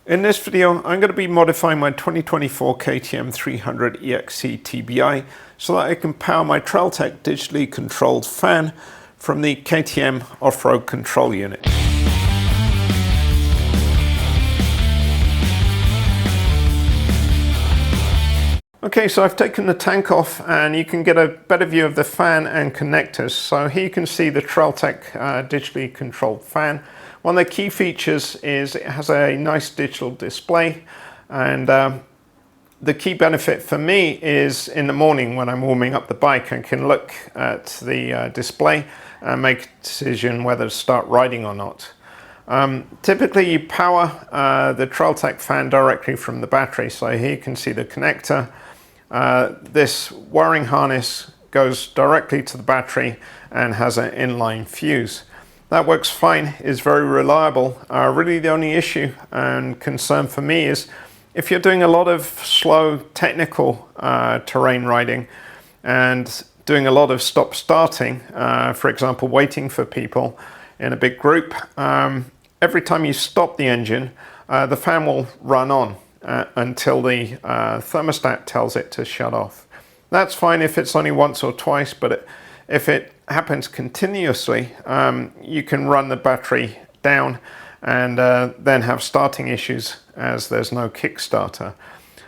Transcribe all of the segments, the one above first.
In this video, I'm going to be modifying my 2024 KTM 300 EXC TBI so that I can power my TrailTech digitally controlled fan from the KTM off-road control unit. Okay, so I've taken the tank off and you can get a better view of the fan and connectors. So here you can see the TrailTech digitally controlled fan. One of the key features is it has a nice digital display, and the key benefit for me is in the morning when I'm warming up the bike, I can look at the display and make a decision whether to start riding or not. Typically you power the TrailTech fan directly from the battery, so here you can see the connector. This wiring harness goes directly to the battery and has an inline fuse. That works fine, is very reliable. Really the only issue and concern for me is if you're doing a lot of slow technical terrain riding and doing a lot of stop starting, for example waiting for people in a big group, every time you stop the engine, the fan will run on until the thermostat tells it to shut off. That's fine if it's only once or twice, but if it happens continuously, you can run the battery down and then have starting issues as there's no Kickstarter.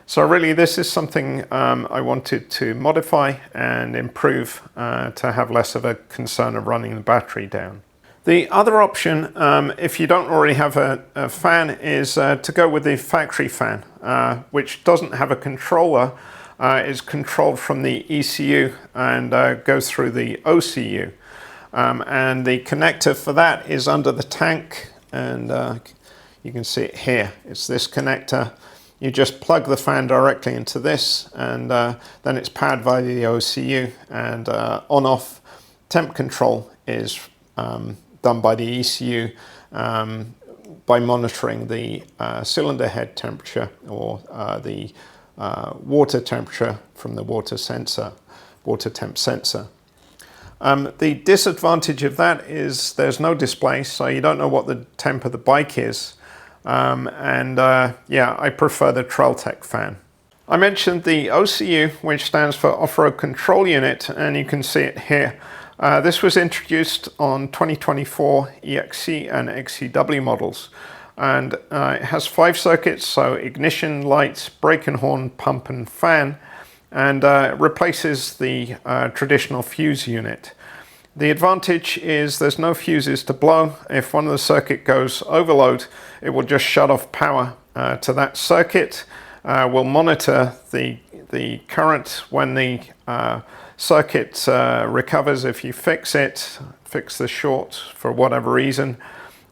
So really this is something I wanted to modify and improve to have less of a concern of running the battery down. The other option, if you don't already have a fan, is to go with the factory fan, which doesn't have a controller. Is controlled from the ECU and goes through the OCU. And the connector for that is under the tank, and you can see it here. It's this connector. You just plug the fan directly into this, and then it's powered via the OCU, and on-off temp control is done by the ECU by monitoring the cylinder head temperature or the water temperature from the water temp sensor. The disadvantage of that is there's no display, so you don't know what the temp of the bike is. Yeah, I prefer the TrailTech fan. I mentioned the OCU, which stands for Off-Road Control Unit, and you can see it here. This was introduced on 2024 EXC and XCW models. And it has 5 circuits, so ignition, lights, brake and horn, pump and fan, and replaces the traditional fuse unit. The advantage is there's no fuses to blow. If one of the circuit goes overload, it will just shut off power to that circuit. We'll monitor the current when the circuit recovers. If you fix the short for whatever reason,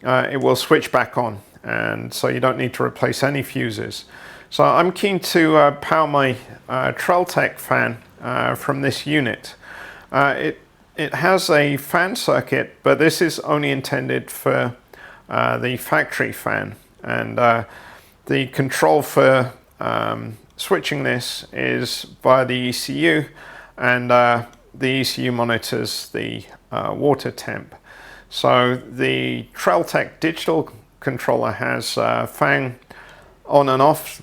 it will switch back on. And so you don't need to replace any fuses. So I'm keen to power my TrailTech fan from this unit. It has a fan circuit, but this is only intended for the factory fan. And the control for switching this is via the ECU, and the ECU monitors the water temp. So the TrailTech digital controller has fan on and off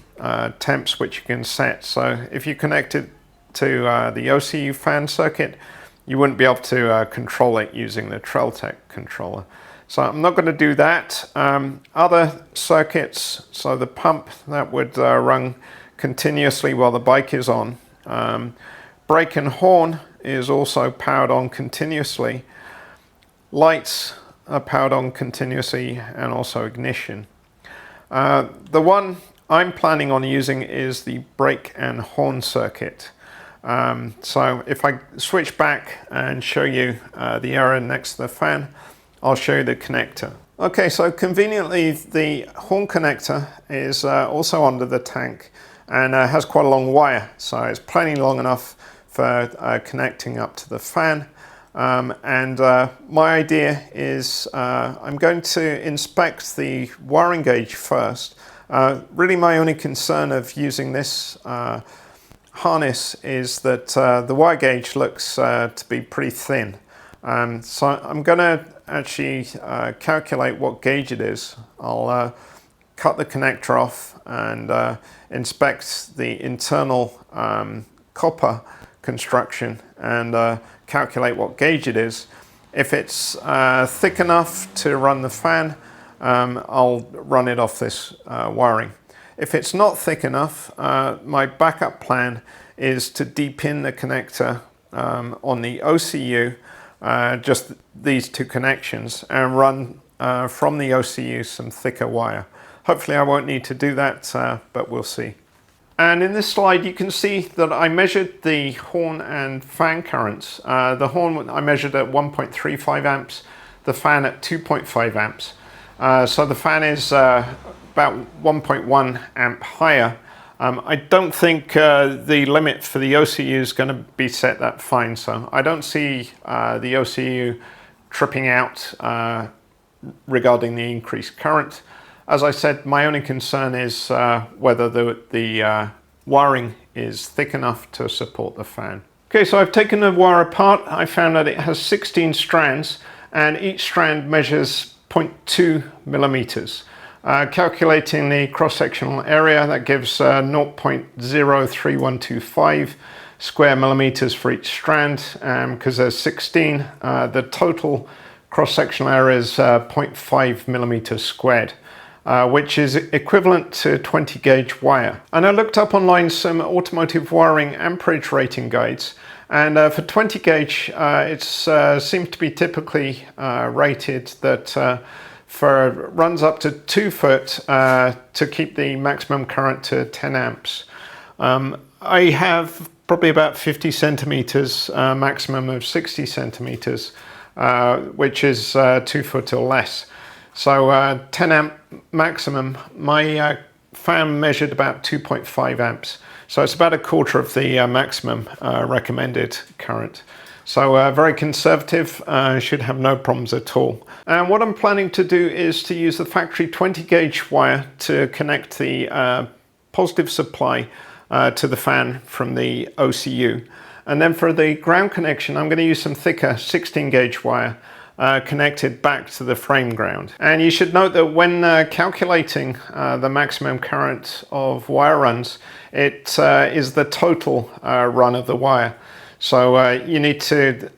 temps which you can set. So if you connect it to the OCU fan circuit, you wouldn't be able to control it using the TrailTech controller. So I'm not going to do that. Other circuits, so the pump that would run continuously while the bike is on. Brake and horn is also powered on continuously. Lights are powered on continuously, and also ignition. The one I'm planning on using is the brake and horn circuit. So if I switch back and show you the area next to the fan, I'll show you the connector. Okay, so conveniently the horn connector is also under the tank and has quite a long wire, so it's plenty long enough for connecting up to the fan. My idea is I'm going to inspect the wiring gauge first. Really my only concern of using this harness is that the wire gauge looks to be pretty thin. So I'm going to actually calculate what gauge it is. I'll cut the connector off and inspect the internal copper construction and calculate what gauge it is. If it's thick enough to run the fan, I'll run it off this wiring. If it's not thick enough, my backup plan is to de-pin the connector on the OCU, just these two connections, and run from the OCU some thicker wire. Hopefully I won't need to do that, but we'll see. And in this slide you can see that I measured the horn and fan currents. The horn I measured at 1.35 amps, the fan at 2.5 amps. So the fan is about 1.1 amp higher. I don't think the limit for the OCU is going to be set that fine, so I don't see the OCU tripping out regarding the increased current. As I said, my only concern is whether the wiring is thick enough to support the fan. Okay, so I've taken the wire apart. I found that it has 16 strands and each strand measures 0.2 millimeters. Calculating the cross-sectional area, that gives 0.03125 square millimeters for each strand. Because there's 16, the total cross-sectional area is 0.5 millimeters squared, which is equivalent to 20 gauge wire. And I looked up online some automotive wiring amperage rating guides, and for 20 gauge it seems to be typically rated that for runs up to 2 foot to keep the maximum current to 10 amps. I have probably about 50 centimeters, maximum of 60 centimeters, which is 2 foot or less. So 10 amp maximum. My fan measured about 2.5 amps. So it's about a quarter of the maximum recommended current. So very conservative, should have no problems at all. And what I'm planning to do is to use the factory 20 gauge wire to connect the positive supply to the fan from the OCU. And then for the ground connection, I'm going to use some thicker 16 gauge wire connected back to the frame ground. And you should note that when calculating the maximum current of wire runs, it is the total run of the wire. So you need to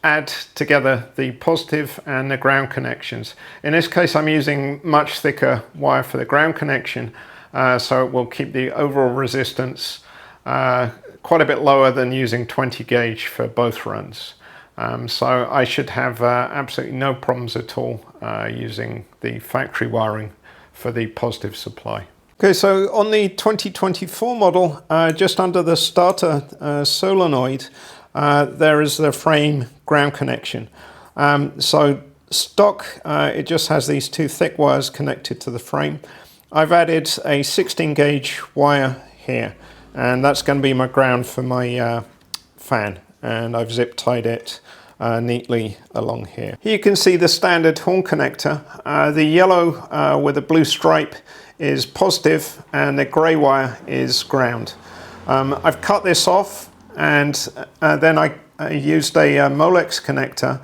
add together the positive and the ground connections. In this case I'm using much thicker wire for the ground connection, so it will keep the overall resistance quite a bit lower than using 20 gauge for both runs. So I should have absolutely no problems at all using the factory wiring for the positive supply. Okay, so on the 2024 model, just under the starter solenoid, there is the frame ground connection. So stock, it just has these two thick wires connected to the frame. I've added a 16 gauge wire here, and that's going to be my ground for my fan, and I've zip tied it neatly along here. Here you can see the standard horn connector. The yellow with a blue stripe is positive and the grey wire is ground. I've cut this off, and then I used a Molex connector,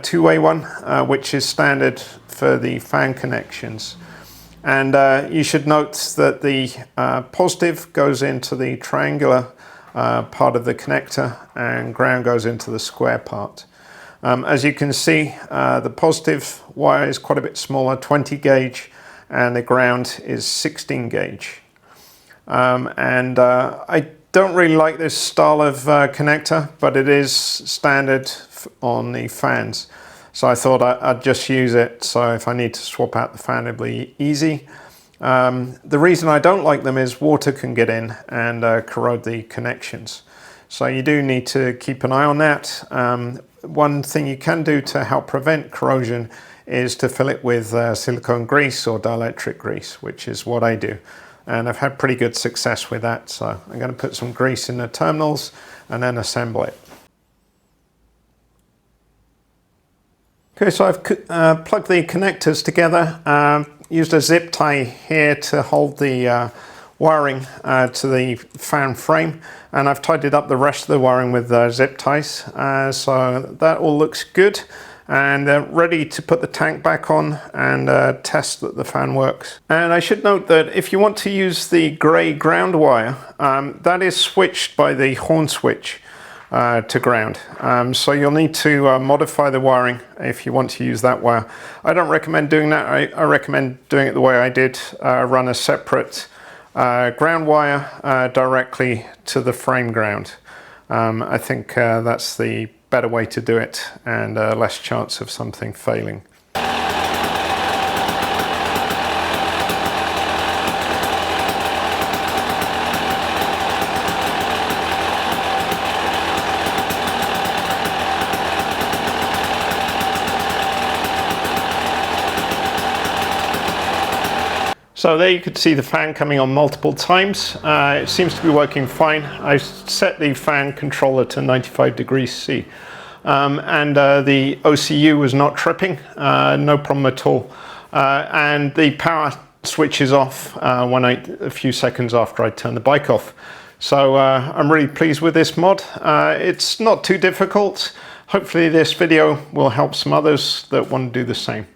two-way one, which is standard for the fan connections. And you should note that the positive goes into the triangular part of the connector and ground goes into the square part. As you can see, the positive wire is quite a bit smaller, 20 gauge, and the ground is 16 gauge. I don't really like this style of connector, but it is standard on the fans. So I thought I'd just use it, so if I need to swap out the fan, it'll be easy. The reason I don't like them is water can get in and corrode the connections. So you do need to keep an eye on that. One thing you can do to help prevent corrosion is to fill it with silicone grease or dielectric grease, which is what I do. And I've had pretty good success with that. So I'm going to put some grease in the terminals and then assemble it. Okay, so I've plugged the connectors together, used a zip tie here to hold the wiring to the fan frame, and I've tidied up the rest of the wiring with zip ties, so that all looks good. and ready to put the tank back on and test that the fan works. And I should note that if you want to use the grey ground wire, that is switched by the horn switch to ground. So you'll need to modify the wiring if you want to use that wire. I don't recommend doing that. I recommend doing it the way I did, run a separate ground wire directly to the frame ground. I think that's the better way to do it, and less chance of something failing. So there you could see the fan coming on multiple times. It seems to be working fine. I set the fan controller to 95 degrees C. And the OCU was not tripping, no problem at all. And the power switch is off a few seconds after I turn the bike off. So I'm really pleased with this mod. It's not too difficult. Hopefully this video will help some others that want to do the same.